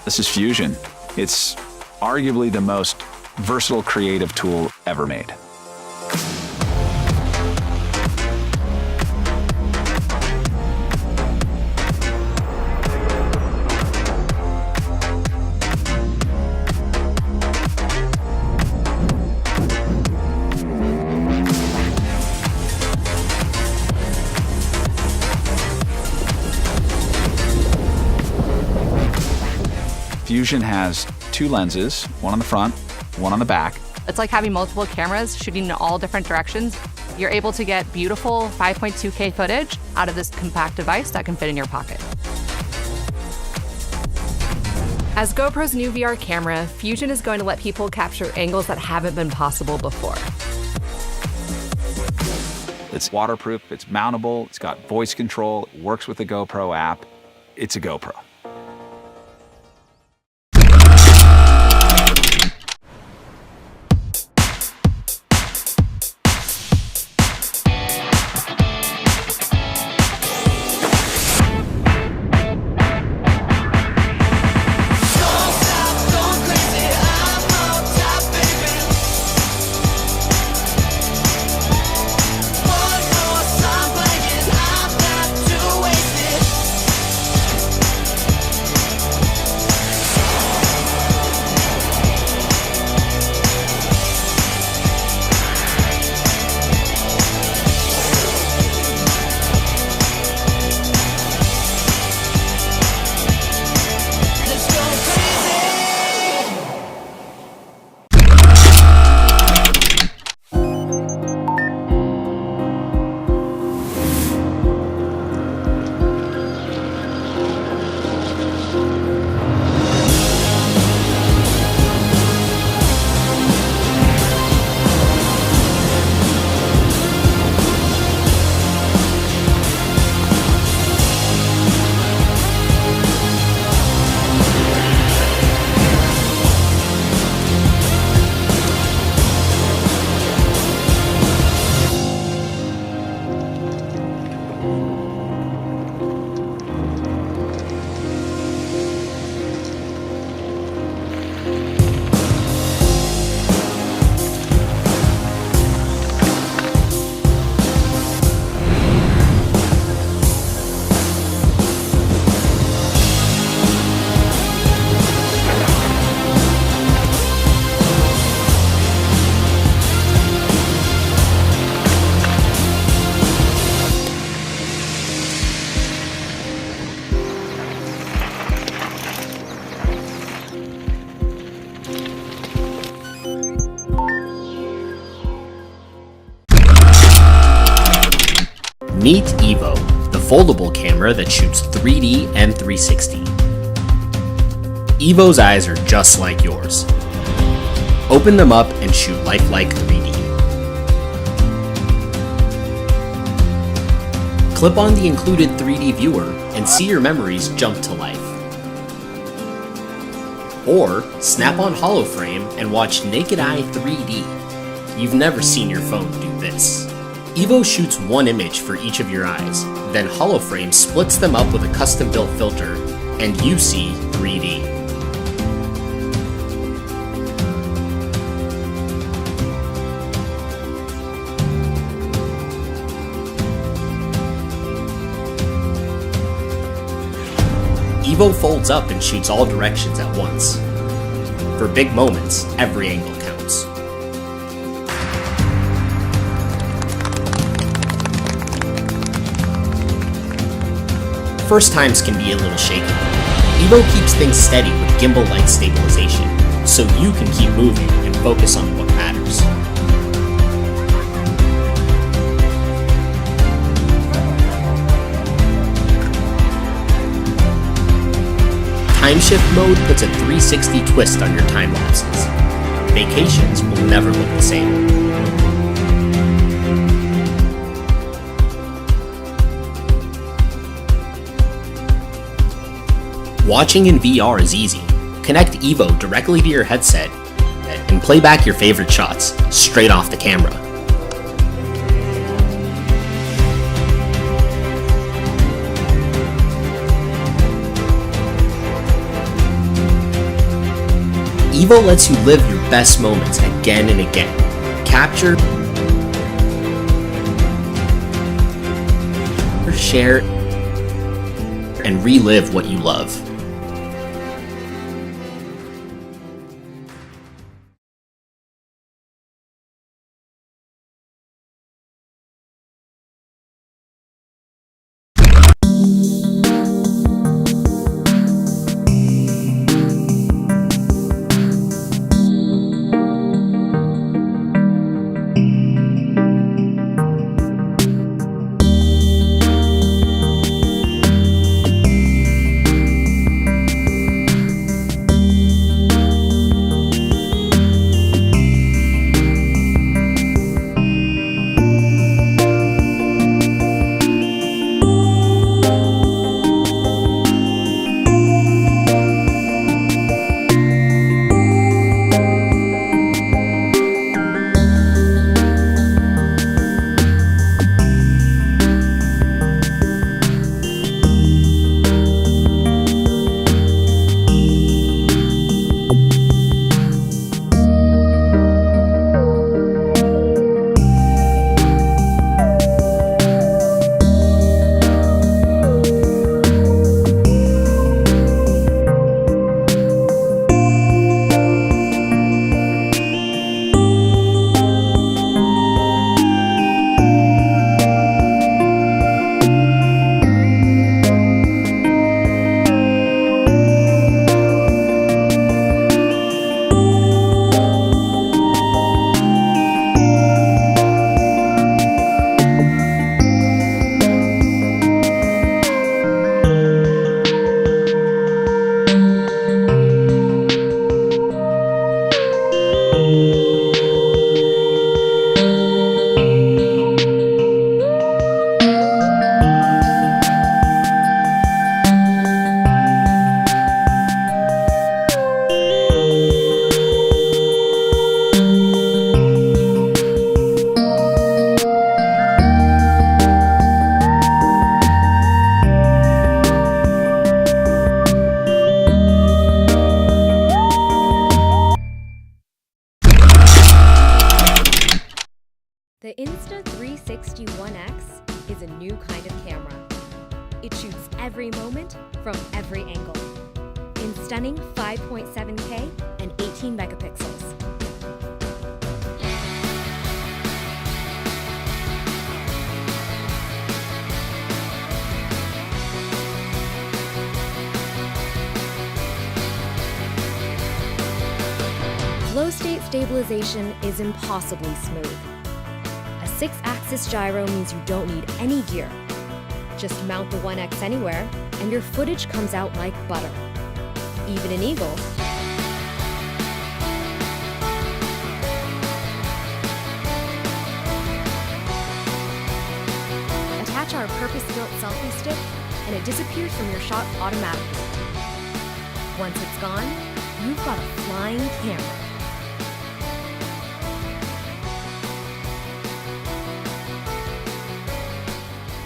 This is Fusion. It's arguably the most versatile creative tool ever made. Fusion has two lenses, one on the front, one on the back. It's like having multiple cameras shooting in all different directions. You're able to get beautiful 5.2K footage out of this compact device that can fit in your pocket. As GoPro's new VR camera, Fusion is going to let people capture angles that haven't been possible before. It's waterproof, it's mountable, it's got voice control, it works with the GoPro app. It's a GoPro. Meet EVO, the foldable camera that shoots 3D and 360. EVO's eyes are just like yours. Open them up and shoot lifelike 3D. Clip on the included 3D viewer and see your memories jump to life. Or snap on holoframe and watch naked eye 3D. You've never seen your phone do this. EVO shoots one image for each of your eyes, then holoframe splits them up with a custom-built filter, and you see 3D. EVO folds up and shoots all directions at once. For big moments, every angle counts. First times can be a little shaky. EVO keeps things steady with gimbal-like stabilization, so you can keep moving and focus on what matters. Time shift mode puts a 360 twist on your time lapses. Vacations will never look the same. Watching in VR is easy. Connect EVO directly to your headset and play back your favorite shots straight off the camera. EVO lets you live your best moments again and again. Capture, share, and relive what you love. The Insta360 ONE X is a new kind of camera. It shoots every moment from every angle in stunning 5.7K and 18 megapixels. Flow state stabilization is impossibly smooth. A 6-axis gyro means you don't need any gear. Just mount the ONE X anywhere, and your footage comes out like butter. Even in eagle. Attach our purpose-built selfie stick, and it disappears from your shot automatically. Once it's gone, you've got a flying camera.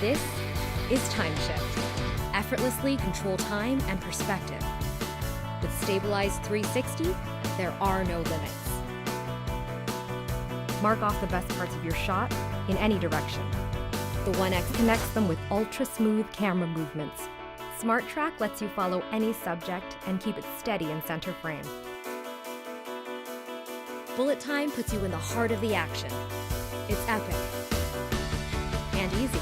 This is Time Shift. Effortlessly control time and perspective. With stabilized 360, there are no limits. Mark off the best parts of your shot in any direction. The ONE X connects them with ultra-smooth camera movements. Smart Track lets you follow any subject and keep it steady in center frame. Bullet time puts you in the heart of the action. It's epic and easy.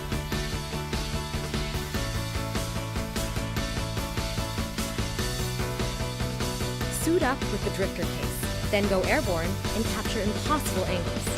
Suit up with the drifter case, then go airborne and capture impossible angles.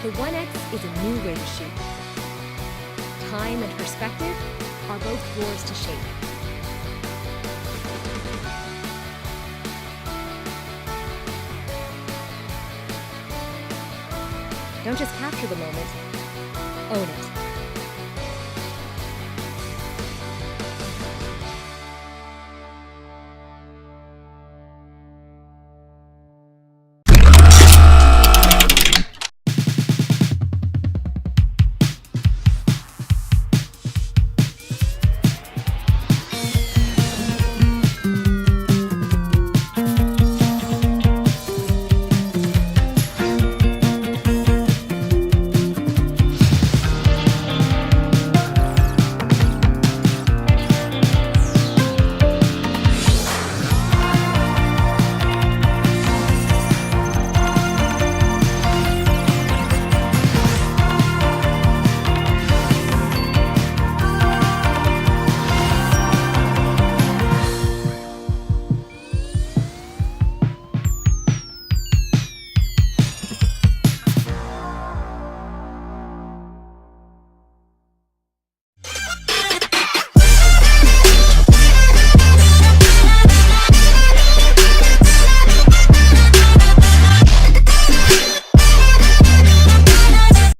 The ONE X is a new way to shoot. Time and perspective are both yours to shape. Don't just capture the moment, own it.